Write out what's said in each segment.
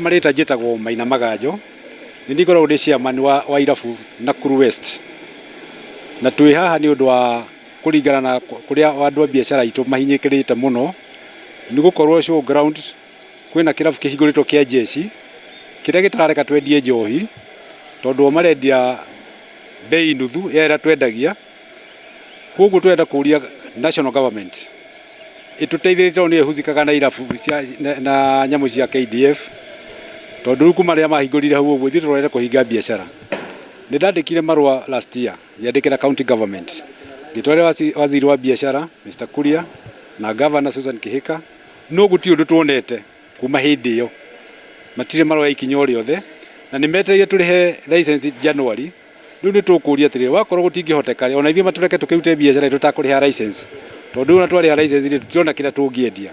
Kamarita njĩtagwo Maina Magajo nĩ ndikoragwo ndĩ chairman wa irabu Nakuru West na twĩ haha nĩ ũndũ wa kũringana na kũrĩa andũ a biacara itũ mahinyĩkĩrĩte mũno nĩ gũkorwo showground kwĩna kĩrabu kĩhingũrĩtwo kĩa Jesi kĩrĩa gĩtarareka twendie njohi tondũ marendia bei nuthu ya ĩrĩa twendagia. Koguo twenda kũria national government ĩtũteithĩrĩrie nĩ ĩhusikaga na irabu na nyamũ cia KDF tondũ rĩu kuma rĩa mahingũrire hau ũguo ithuĩ tũrenda kũhinga biacara. Nĩ ndandĩkire marũa last year yandĩkĩra county government ngĩtwarĩra waziri wa biacara Mr. Kuria na governor Susan Kihika no gũtirĩ ũndũ tuonete kuma hĩndĩ ĩyo matirĩ marũa ikinya o rĩothe na nĩ metereire tũrĩhe license January. Rĩu nĩ tũkũria atĩrĩrĩ wakorwo gũtingĩhoteka ona ithuĩ matũreke tũkĩrute biacara tũtakũrĩha license tondũ ona twarĩha license nĩ tũtiona kĩrĩa tũngĩendia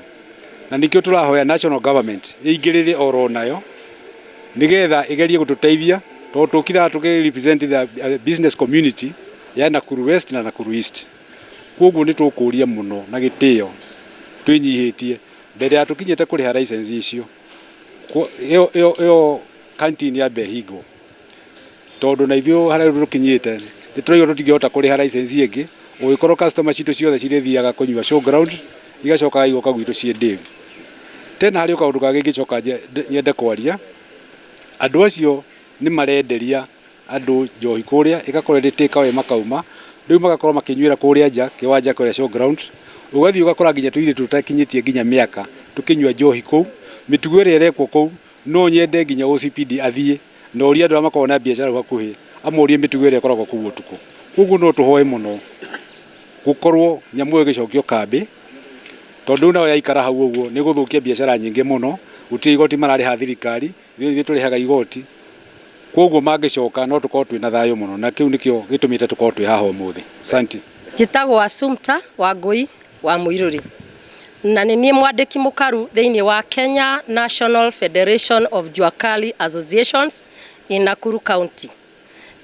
na nĩkĩo tũrahoya national government ĩingĩrĩre oro nayo nĩgetha ĩgerie gũtũteithia tondũ tũkira tũkĩrepresent the business community ya Nakuru West na Nakuru East. Koguo nĩ tũkũria mũno na gĩtĩo twĩnyihĩtie mbere ya tũkinyĩte kũrĩha license icio ĩyo canteen ya Behigo tondũ na ithuĩ harĩa tũkinyĩte nĩ tũraigua tũtingĩhota kũrĩha license ĩngĩ ũgĩkorwo customer citũ ciothe cirĩthiaga kũnyua showground igacoka igoka gwitũ ciĩ ndĩu. Tena harĩ kaũndũ kangĩ ngĩcoka nyende kwaria andũ acio nĩ marenderia andũ njohi kũrĩa ĩgakorwo ndĩ takeaway makauma rĩu magakorwo makĩnyuĩra kũrĩa nja kĩwanja kũrĩa showground ũgathiĩ ũgakora nginya tũirĩ tũtakinyĩtie nginya mĩaka tũkĩnyua njohi kũu mĩtugo ĩrĩa ĩrekwo kũu no nyende nginya OCPD athiĩ na ũria andũ makorwo na biacara hakuhĩ amũrie mĩtugo ĩrĩa ĩkoragwo kũu ũtukũ. Koguo no tũhoe mũno gũkorwo nyamũ ĩyo ĩgĩcokio kambĩ tondũ nayo yaikara hau ũguo nĩ gũthũkia biacara nyingĩ mũno gũtirĩ igoti mararĩha thirikari ithuĩ tũrĩhaga igoti. Koguo mangĩcoka no tũkorwo twĩna thayũ mũno na kĩu nĩkĩo gĩtũmĩte tũkorwo twĩ haha ũmũthĩ. Asante. Njĩtagwo Assumpta Wangui wa Muiruri na nĩ niĩ mwandĩki mũkaru thĩinĩ wa Kenya National Federation of Juakali Associations in Nakuru County.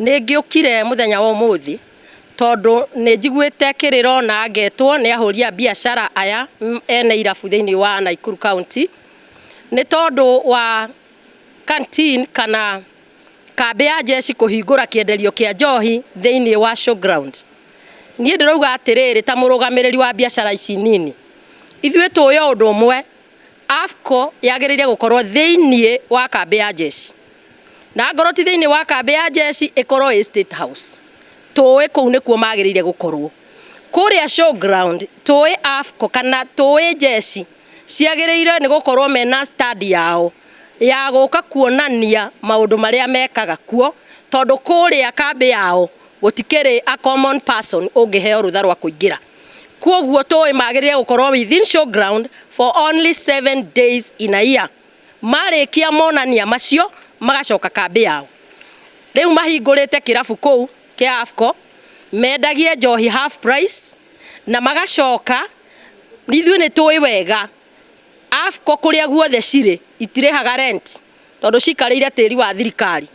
Nĩ ngĩũkire mũthenya wa ũmũthĩ tondũ nĩ njiguĩte kĩrĩro na ngetwo nĩ ahũri a biacara aya ene irabu thĩinĩ wa Nakuru County nĩ tondũ wa canteen kana kambĩ ya Jesi kũhingũra kĩenderio kĩa njohi thĩinĩ wa showground. Niĩ ndĩrauga atĩrĩrĩ ta mũrũgamĩrĩri wa biacara ici nini ithuĩ tũĩ ũndũ ũmwe AFCO yagĩrĩire gũkorwo thĩinĩ wa kambĩ ya Jesi na ngorwo ti thĩinĩ wa kambĩ ya Jesi ĩkorwo State House tũĩ kũu nĩkuo magĩrĩire gũkorwo kũrĩa showground. Tũĩ AFCO kana tũĩ Jesi ciagĩrĩire nĩ gũkorwo mena study yao ya gũka kuonania maũndũ marĩa mekaga kuo tondũ kũrĩa kambĩ yao gũtikĩrĩ a common person ũngĩheo rũtha rwa kũingĩra. Koguo tũĩ magĩrĩire gũkorwo within showground for only 7 days in a year. Marĩkia monania macio magacoka kambĩ yao. Rĩu mahingũrĩte kĩrabu kũu kĩa AFCO mendagie njohi half price na magacoka. Ithuĩ nĩ tũĩ wega AFCO kũrĩa guothe cirĩ itirĩhaga rent tondũ cikarĩire tĩri wa thirikari.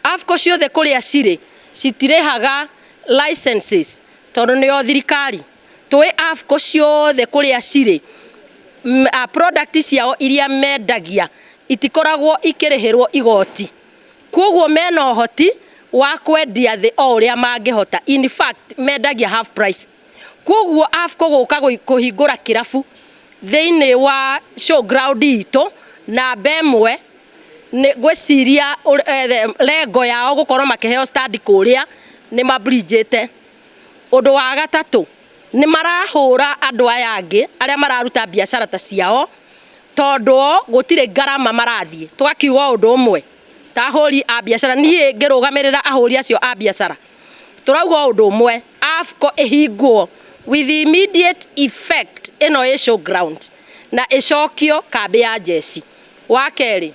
AFCO ciothe kũrĩa cirĩ citirĩhaga licenses tondũ nĩyo thirikari. Tũĩ AFCO ciothe kũrĩa cirĩ product ciao iria mendagia itikoragwo ikĩrĩhĩrwo igoti. Koguo mena ũhoti wa kwendia thĩ o ũrĩa mangĩhota. In fact mendagia half price. Koguo AFCO gũka kũhingũra kĩrabu thĩinĩ wa showground itũ na bemwe nĩ gwĩciria lengo yao gũkorwo makĩheo study kũrĩa nĩ mabridgete. Ũndũ wa gatatũ nĩ marahũra andũ aya angĩ arĩa mararuta biacara ta ciao tondũ gũtirĩ ngarama marathiĩ. Twakiuga ũndũ ũmwe ta ahũri a biacara niĩ ngĩrũgamĩrĩra ahũri acio a biacara tũrauga ũndũ ũmwe AFCO ĩhingwo with immediate effect ĩno ĩ showground na ĩcokio kambĩ ya Jesi. Wa kerĩ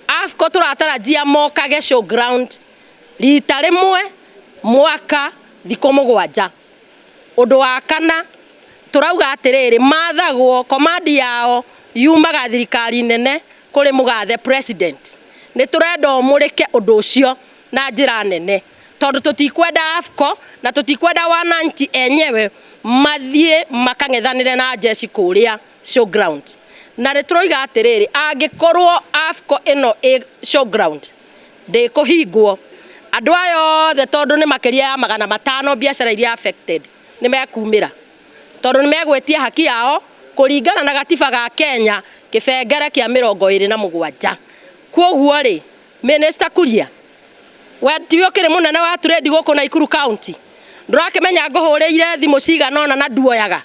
AFCO tũratarajia mokage showground rita rĩmwe mwaka thikũ mũgwanja. Ũndũ wa kana tũrauga atĩrĩrĩ mathagwo command yao yumaga thirikari nene kũrĩ mũgathe president. Nĩ tũrenda ũmũrĩke ũndũ ũcio na njĩra nene tondũ tũtikwenda AFCO na tũtikwenda wananchi enyewe mathiĩ makang'ethanĩre na Jesi kũrĩa showground. na nä tåroiga atä rä rä angä korwo AFCO ä no showground ndä kå hingwo andå aya othe tondå nä makä ria ya 500 biacara iria affected nä mekumä ra tondå nä megwätia haki yao kå ringana na gatiba ga Kenya gäbengere kä a 27. Kwoguo rä Minister Kuria we tiwe å kä rä må nene wa trade gå kå Nakuru County ndårakä menya ngå hå rä ire thimå ciganona na nduoyaga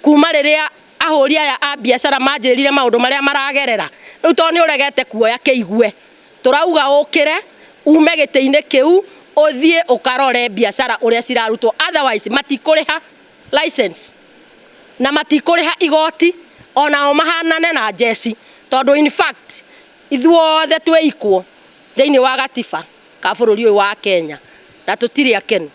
kuma rä rä a ahå ri aya a biacara manjä rire maå ndå marä a maragerera rä u tondå nä å regete kuoya kä igue tå rauga å kä re ume gä tä inä kä u å thiä å karore biacara å rä a cirarutwo otherwise matikå rä ha license na matikå rä ha igoti onao mahanane na jeci tondå in fact ithuothe twä ikwo thä inä wa gatiba ka bå rå ri å yå wa Kenya na tå tirä akenu.